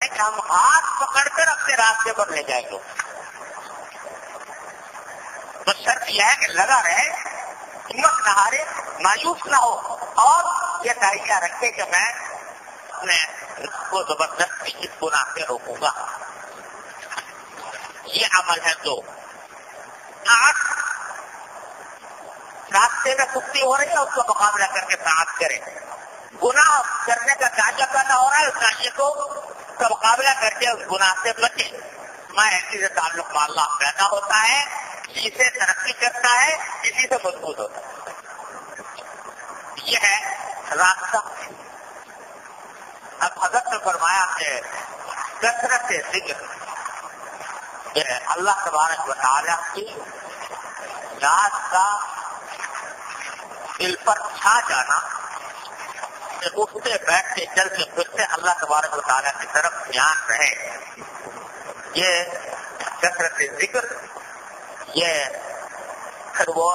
ہیں کہ ہم ہاتھ پکڑ کر اپنے راستے پر لے جائیں گے. تو شرط یہ ہے کہ لگا رہے, ہمت نہ ہارے, مایوس نہ ہو, اور یہ دائیا رکھے کہ میں اپنے کو زبردستی اس گناہ سے روکوں گا. یہ عمل ہے. تو آج راستے میں سستی ہو رہی ہے, اس کا مقابلہ کر کے طاعت کرے. گناہ کرنے کا دائیا پیدا ہو رہا ہے, اس دائیا کو کا مقابلہ کر کے اس گناہ سے بچے. میں اسی سے تعلق میں اللہ پیدا ہوتا ہے, اسی سے ترقی کرتا ہے, اسی سے مضبوط ہوتا ہے. یہ ہے راستہ. اب حضرت نے فرمایا کہ کثرت ذکر, اللہ تبارک و تعالیٰ کی یاد کا دل پر چھا جانا, اٹھتے بیٹھتے چلتے پھرتے اللہ تبارک و تعالیٰ کی طرف دھیان رہے. یہ کثرت ذکر, یہ پھر وہ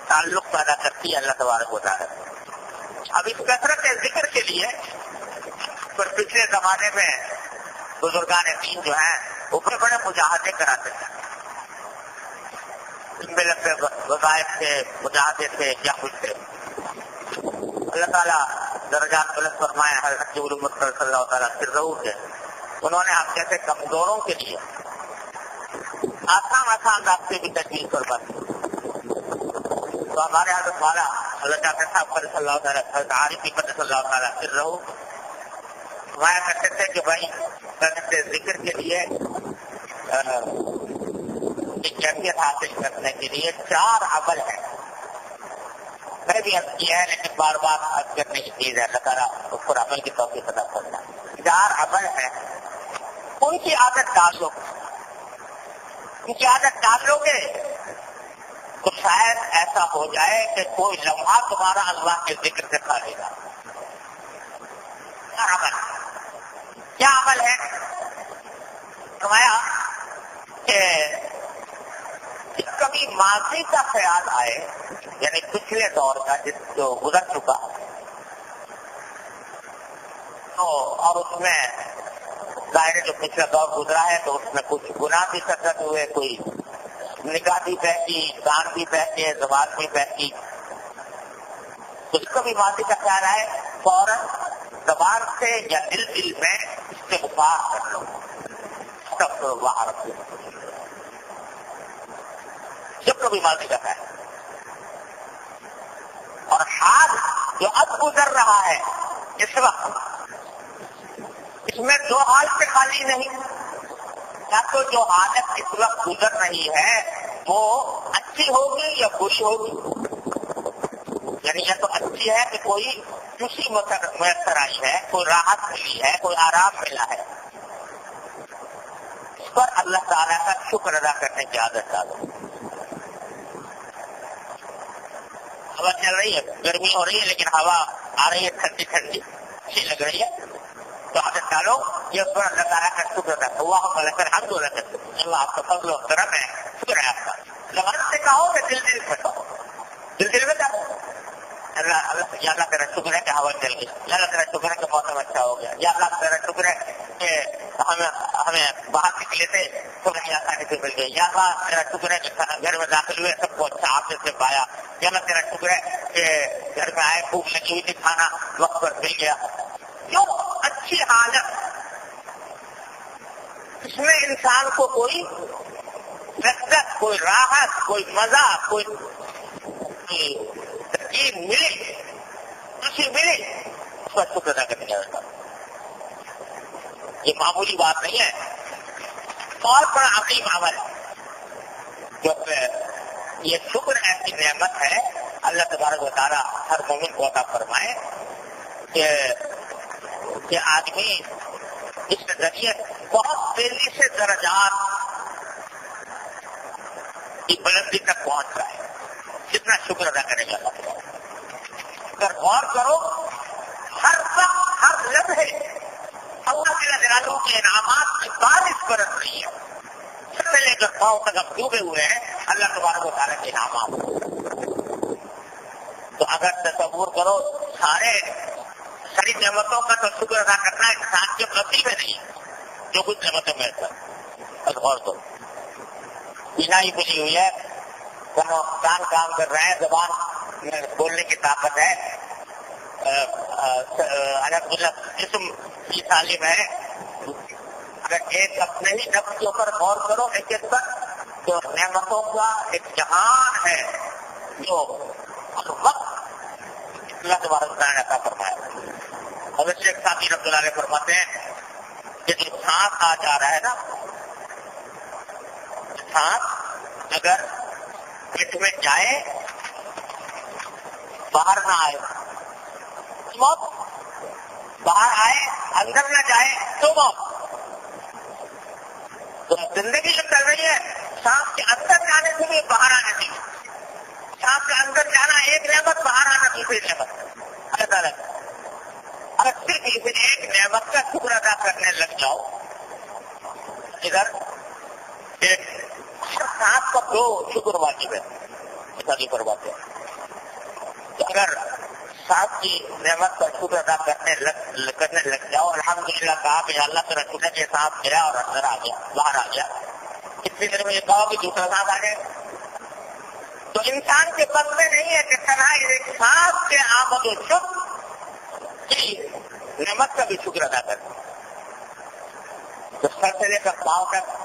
تعلق پیدا کرتی ہے اللہ تبارک و تعالیٰ. اب اس کثرت ذکر کے لیے پچھلے زمانے میں بزرگان دین جو ہیں وہ بڑے مجاہدے کراتے ہیں. ملت وظائف سے مجاہدے سے کیا کچھ تھے. اللہ تعالیٰ درجات بلند فرمائے. حضرت علومت صلی اللہ تعالیٰ پھر ضرور ہے, انہوں نے آپ جیسے کمزوروں کے لیے آسان راستے کی تجویز فرمائی. تو ہمارے حضرت والا اللہ صاحب صلی اللہ تعالیٰ عارف صلی اللہ تعالیٰ پھر رہو فرمایا کرتے تھے کہ بھائی ذکر کے لیے کیفیت حاصل کرنے کے لیے 4 عمل ہیں. میں بھی عرض کیا ہے لیکن بار بار عرض کرنے کی چیز ہے, اللہ تعالیٰ اس پر عمل کی توفیق عطا فرمائے. 4 عمل ہیں, ان کی عادت ڈال لو. ان کی عادت ڈال لو گے تو شاید ایسا ہو جائے کہ کوئی لمحہ تمہارا اللہ کے ذکر سے کھا لے گا. کیا عمل ہے؟ فرمایا کہ کبھی ماضی کا خیال آئے, یعنی پچھلے دور کا جو گزر چکا تو, اور اس میں ظاہر جو پچھلا دور گزرا ہے تو اس میں کچھ گناہ بھی سرزد ہوئے, کوئی نگاہ بھی بہتی, کان بھی بہتے, زبان بھی بہتی. اس کو بھی ماضی کا خیال آئے, فوراً زبان سے یا دل میں استغفار کر لو. استغفر اللہ رب جب کبھی ماضی کا خیال, اور حال جو اب گزر رہا ہے اس وقت, اس میں 2 حال سے خالی نہیں. یا تو جو حالت اس وقت گزر رہی ہے وہ اچھی ہوگی یا بری ہوگی. یعنی یا تو اچھی ہے کہ کوئی خوشی میسر آئی ہے, کوئی راحت ملی ہے, کوئی آرام ملا ہے, اس پر اللہ تعالیٰ کا شکر ادا کرنے کی عادت ڈالو. ہوا چل رہی ہے, گرمی ہو رہی ہے لیکن ہوا آ رہی ہے ٹھنڈی ٹھنڈی اچھی لگ رہی ہے, تو عادت ڈالو یہ اس پر اللہ تعالیٰ کا شکر ادا کرو. اللہ آپ کا فضل و کرم ہے, شکر ہے آپ کا. زبان سے کہو کہ دل میں کہو, دل میں کہو یا اللہ تیرا شکر ہے کہ ہوا چل گئی, یا اللہ تیرا شکر ہے کہ موسم اچھا ہو گیا, یا اللہ تیرا شکر ہے کہ ہمیں باہر نکلے تھے تو نہیں آسانی سے مل گئی, یا اللہ تیرا شکر ہے کہ گھر میں داخل ہوئے سب کو اچھا عافیت سے پایا, یا اللہ تیرا شکر ہے کہ گھر میں آئے بھوک لگی ہوئی تھی, کھانا وقت پر مل گیا. کیوں اچھی حالت, اس میں انسان کو کوئی لذت, کوئی راحت, کوئی مزہ, کوئی ترکیب ملے, خوشی ملے, اس کا شکر ادا کرنے کا. یہ معمولی بات نہیں ہے, بہت بڑا عظیم عمل ہے. جب یہ شکر ایسی نعمت ہے اللہ تبارک و تعالیٰ ہر مومن کو عطا فرمائے کہ آدمی اس کے ذریعے بہت تیزی سے درجات کی بلندی تک پہنچ رہا ہے, جتنا شکر ادا کرے گا. اگر غور کرو ہر وقت ہر لمحے اللہ جلالہ کے انعامات کی بارش برس رہی ہے. سب سے لے کر پاؤں تک ہم ڈوبے ہوئے ہیں اللہ تبارک و تعالیٰ کے انعامات. تو اگر تصور کرو ساری نعمتوں کا تو شکر ادا کرنا انسان کے نصیب میں نہیں ہے, جو کچھ نعمتیں میسر بس غور کرو. بینائی بنی ہوئی ہے, کان کام کر رہے ہیں, زبان میں بولنے کی طاقت ہے, الحمدللہ جسم کی تعلیم ہے. اگر ایک اپنے ہی نفس کے اوپر غور کرو ایک ایک پر, تو نعمتوں کا ایک جہان ہے جو ہر وقت اللہ تبارک و تعالیٰ نے عطا فرمایا. اور اس سے ایک ساتھی رحمۃ اللہ علیہ فرماتے ہیں کہ جو سانس آ جا رہا ہے نا, سانس اگر پیٹ میں جائے باہر نہ آئے موت, باہر آئے اندر نہ جائے تو موت. تو زندگی جو چل رہی ہے سانس کے اندر جانے سے بھی باہر آنے سے, سانس کے اندر جانا ایک نعمت, باہر آنا دوسری نعمت. اللہ تعالیٰ اگر صرف ایک نعمت کا شکر ادا کرنے لگ جاؤ, ادھر ایک ہر سانس کا دو شکر واجب ہے شادی کرواتے ہیں. تو اگر سانس کی نعمت کا شکر ادا کرنے لگ جاؤ, الحمدللہ کہا کہ اللہ تیرا شکر کے سانس گیا اور اندر آ گیا, باہر آ گیا, کتنی دیر میں یہ کہو کہ دوسرا سانس آ جائے. تو انسان کے بس میں نہیں ہے کہ تنہا ایک سانس کے آمد و شکر کی نعمت کا بھی شکر ادا کریں. تو سر سے لے کر پاؤں تک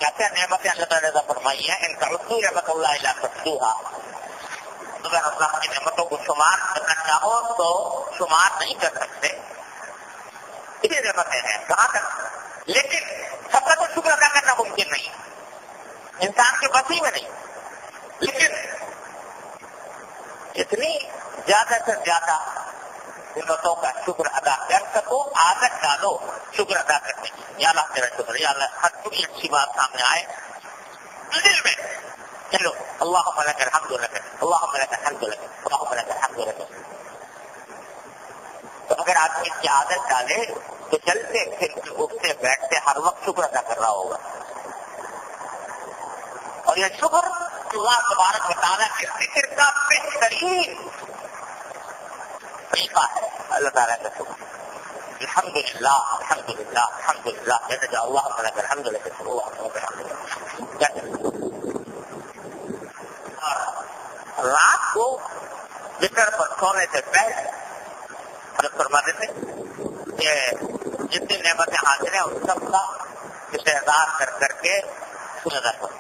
کیا کیا نعمتیں اللہ تعالیٰ نے فرمائی ہیں, ان کا رسول رحمت اللہ علیہ فتوحا. اگر اللہ کی نعمتوں کو شمار کرنا چاہو تو شمار نہیں کر سکتے, اتنی نعمتیں ہیں کہاں تک, لیکن سب کا تو شکر ادا کرنا ممکن نہیں, انسان کے بس ہی میں نہیں. لیکن جتنی زیادہ سے زیادہ نعمتوں کا شکر ادا کر سکو, عادت ڈالو شکر ادا کرنے کی. یا اللہ تیرا شکر, یا اللہ ہر کوئی اچھی بات سامنے آئے دل میں, چلو اللہم لک الحمد لک, اللہم لک الحمد لک, اللہم لک الحمد لک. تو اگر آدمی اس کی عادت ڈالے تو چلتے پھرتے اٹھتے بیٹھتے ہر وقت شکر ادا کر رہا ہوگا. اور یہ شکر اللہ تبارک و تعالیٰ کے ذکر کا بہترین طریقہ ہے. اللہ تعالیٰ کا شکر, الحمدللہ الحمدللہ الحمدللہ, کہتے جاؤ اللہم لک الحمد لک, اللہم لک الحمد. اور رات کو بستر پر سونے سے پہلے حضرت فرماتے تھے کہ جتنی نعمتیں حاصل ہیں ان سب کا استحضار کر کر کے شکر ادا کرو.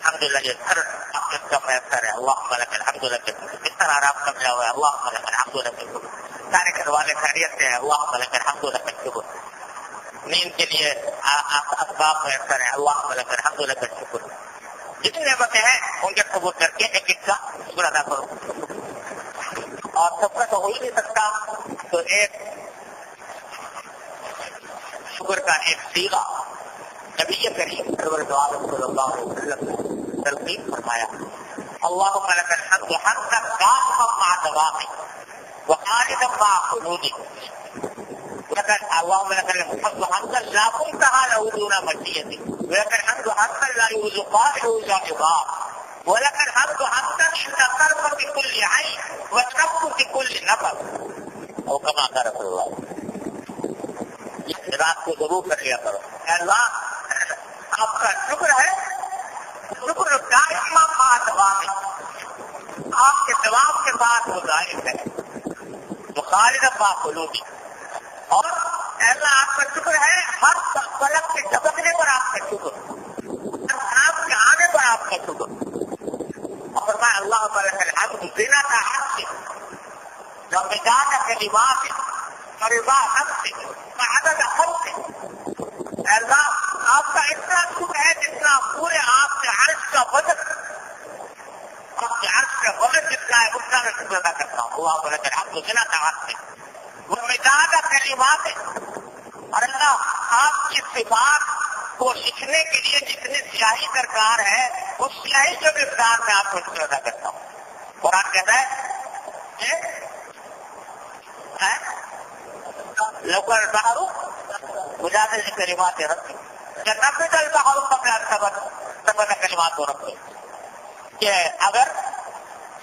الحمدللہ یہ گھر آپ کا میسر ہے, اللہم لک الحمد لک. اس طرح آرام کا ملا ہوا ہے, اللہم لک الحمد لک. سارے گھر والے خیریت سے ہیں, اللہم لک الحمد لک. نیند کے لیے اسباب میسر ہیں, اللہم لک الحمد لک. جتنی نعمتیں ہیں ان کے قبول کر کے ایک ایک کا شکر ادا کرو. اور سب کا تو ہو ہی نہیں سکتا, تو ایک شکر کا ایک سیغہ نبی کریم صلی اللہ علیہ وسلم نے تلقین فرمایا, اللہم لک الحمد حمدا دائما مع دوامک وخالدا مع خلودک. اللہم لک الحمد حمدا لا منتہا لہ دون مشیتک, ولک الحمد حمدا لا یذقاہ الا عباد, ولک الحمد حمدا عند قربۃ کل عین وشقۃ کل نفس. او کما قال رسول اللہ. رات کو ضرور کر لیا کرو, اے اللہ آپ کا شکر ہے, شکر دائما مع دوامک, آپ کے دوام کے ساتھ وہ دائم ہے, وخالدا مع خلودک. اور اللہ آپ کا شکر ہے ہر پلک کے جھپکنے پر آپ کا شکر, ہر سانس کے آنے پر آپ کا شکر. اور فرمایا اللہم لک الحمد زینۃ عرشک ومداد کلماتک ورضا نفسک وعدد خلقک. اللہ آپ کا اتنا شکر ہے جتنا پورے آپ کے عرش کا وزن, آپ کے عرش کا وزن جتنا ہے اتنا میں شکر ادا کرتا ہوں. اللہم لک الحمد زینۃ عرشک ومداد کلماتک. اور اللہ آپ کی صفات کو لکھنے کے لیے جتنی سیاہی درکار ہے اس سیاہی کے مقدار میں آپ کو شکر ادا کرتا ہوں. قرآن کہتا ہے لوکل البحر مجازل کلمات ربی نفذ البحر قبل ان تنفذ کلمات ربی, کہ اگر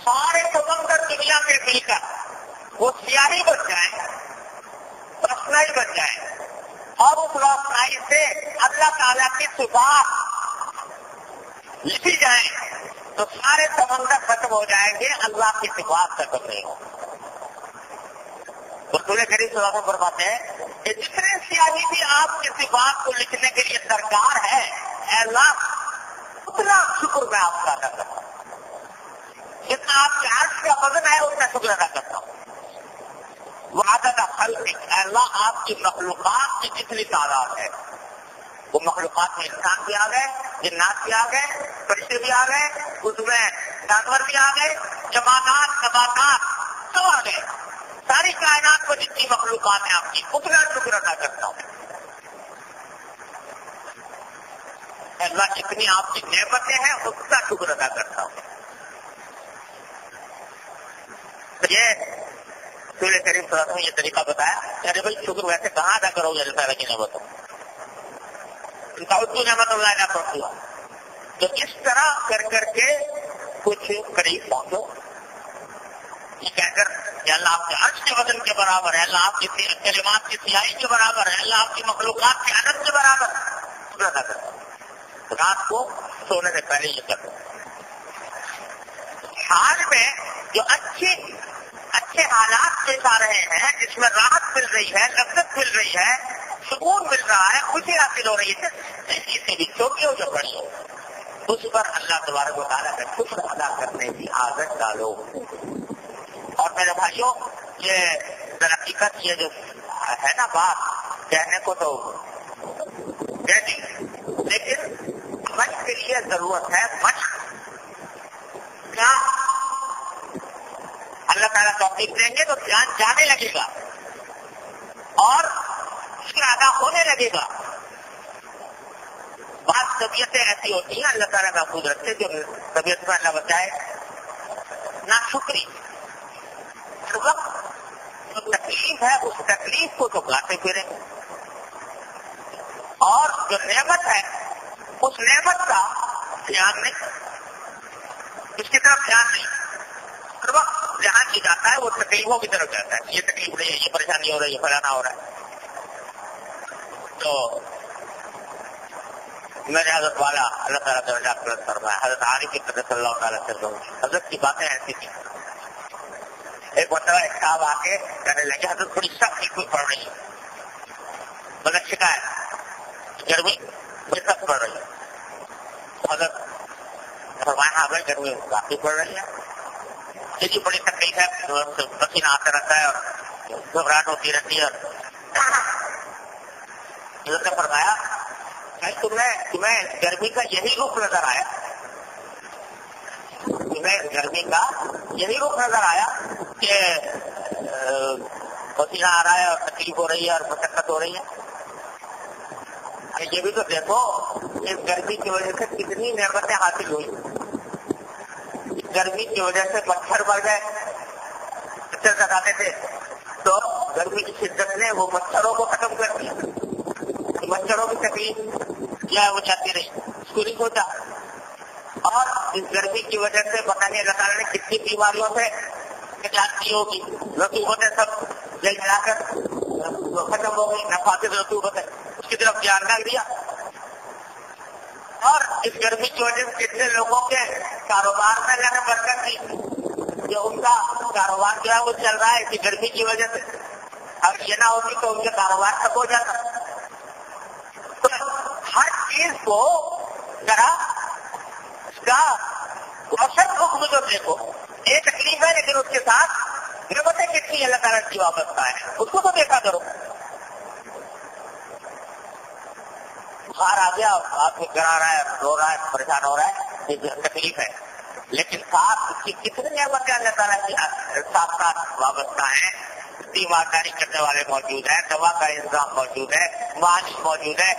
سارے سمندر دنیا میں مل کر وہ سیاہی بن جائیں, پرسنل بن جائیں, اور اس روشنائی سے اللہ تعالیٰ کی صفات لکھی جائیں تو سارے سمندر ختم ہو جائیں گے، اللہ کی صفات ختم نہیں ہو۔ رسول کریم صلی اللہ علیہ وسلم فرماتے ہیں کہ جتنے سیاہی بھی آپ کی صفات کو لکھنے کے لیے درکار ہے، اے اللہ اتنا شکر میں آپ کا ادا کرتا ہوں، جتنا آپ کے عرش کا وزن ہے اتنا شکر ادا کرتا ہوں۔ وعدد خلق، اے اللہ آپ کی مخلوقات کی جتنی تعداد ہے، وہ مخلوقات میں انسان بھی آ گئے، جنات بھی آ گئے، فرشتے بھی آ گئے، اس میں جانور بھی آ گئے، جمادات نباتات سب آ گئے، ساری کائنات کو جتنی مخلوقات ہیں آپ کی اتنا شکر ادا کرتا ہوں۔ اللہ جتنی آپ کی نعمتیں ہیں اتنا شکر ادا کرتا ہوں۔ یہ رسول کریم صلی اللہ علیہ وسلم نے یہ طریقہ بتایا کہ ارے بھائی شکر ویسے کہاں ادا کرو گے اللہ تعالیٰ کی نعمتوں نعمت اللہ نہ پہنچا، تو اس طرح کر کر کے کچھ قریب پہنچو، یہ کہہ کر کہ اللہ آپ کے عرش کے وزن کے برابر ہے، اللہ آپ کی کلمات کی سیاہی کے برابر ہے، اللہ آپ کی مخلوقات کے عدد کے برابر ہے، شکر ادا کرتا ہوں۔ رات کو سونے سے پہلے یہ کرو۔ حال میں جو اچھے حالات پیش آ رہے ہیں، جس میں راحت مل رہی ہے، لذت مل رہی ہے، سکون مل رہا ہے، خوشی حاصل ہو رہی ہے، اس سے بھی چھوٹی ہو جو بڑی ہو، اس پر اللہ تبارک و تعالیٰ کا شکر ادا کرنے کی عادت ڈالو۔ اور میرے بھائیوں، یہ در حقیقت یہ جو ہے نا بات کہنے کو تو کہہ دی، لیکن مشق کے لیے ضرورت ہے، مشق کیا اللہ تعالیٰ توفیق دیں گے تو دھیان جانے لگے گا اور اس کا ادا ہونے لگے گا۔ بعض طبیعتیں ایسی ہوتی ہیں اللہ تعالیٰ محفوظ رکھتے جو طبیعت میں اللہ بچائے، ناشکری، ہر وقت جو تکلیف ہے اس تکلیف کو چکاتے پھریں، اور جو نعمت ہے اس نعمت کا دھیان نہیں، اس کی طرف دھیان نہیں، ہر وقت جہاں کی جاتا ہے وہ تکلیفوں کی طرف جاتا ہے، یہ تکلیف نہیں ہے، یہ پریشانی ہو رہی ہے، فلانا ہو رہا ہے۔ تو میرے حضرت والا اللہ تعالیٰ درجات بلند فرمائے، حضرت عارف کی قدر صلی اللہ تعالیٰ سے حضرت کی باتیں ایسی تھیں۔ ایک مرتبہ ایک صاحب آ کے کہنے لگے حضرت بڑی سخت کوئی پڑ رہی ہے، مگر شکایت گرمی بڑی سخت پڑ رہی ہے۔ حضرت فرمایا ہاں بھائی گرمی کافی پڑ رہی ہے، لیکن بڑی تکلیف ہے، پسینہ آتا رہتا ہے اور گھبراہٹ ہوتی رہتی ہے۔ حضرت نے فرمایا تمہیں گرمی کا یہی رخ نظر آیا، تمہیں گرمی کا یہی رخ نظر آیا کہ پسینہ آ رہا ہے اور تکلیف ہو رہی ہے اور مشقت ہو رہی ہے؟ یہ بھی تو دیکھو اس گرمی کی وجہ سے کتنی نعمتیں حاصل ہوئی، گرمی کی وجہ سے مچھر بڑھ گئے، مچھر ستاتے تھے تو گرمی کی شدت نے وہ مچھروں کو ختم کر دیا، مچھروں کی تکلیف کیا ہے وہ چاہتی رہی، اس کو نہیں سوچا، اور اس گرمی کی وجہ سے پتہ نہیں اللہ تعالیٰ نے کتنی بیماریوں سے نجات دی ہوگی، رطوبتیں سب جل جلا کر ختم ہو گئی، نفاذ رطوبتیں اس کی طرف دھیان رکھ دیا، اور اس گرمی کی وجہ سے کتنے لوگوں کے کاروبار میں اللہ نے برکت دی، جو ان کا کاروبار جو ہے وہ چل رہا ہے اسی گرمی کی وجہ سے، اگر یہ نہ ہوتی تو ان کے کاروبار ٹھپ ہو جاتا۔ تو ہر چیز کو ذرا اس کا اوسط حکم جو دیکھو، یہ تکلیف ہے لیکن اس کے ساتھ نعمتیں کتنی اللہ تعالیٰ کی وابستہ ہے اس کو تو دیکھا کرو۔ بخار آ گیا، آپ کو کرا رہا ہے، رو رہا ہے، پریشان ہو رہا ہے، یہ تکلیف ہے، لیکن ساتھ اس کی کتنی نعمتیں اللہ تعالیٰ کی ساتھ ساتھ وابستہ ہیں، تیمارداری کرنے والے موجود ہیں، دوا کا انتظام موجود ہے، معالج موجود ہے،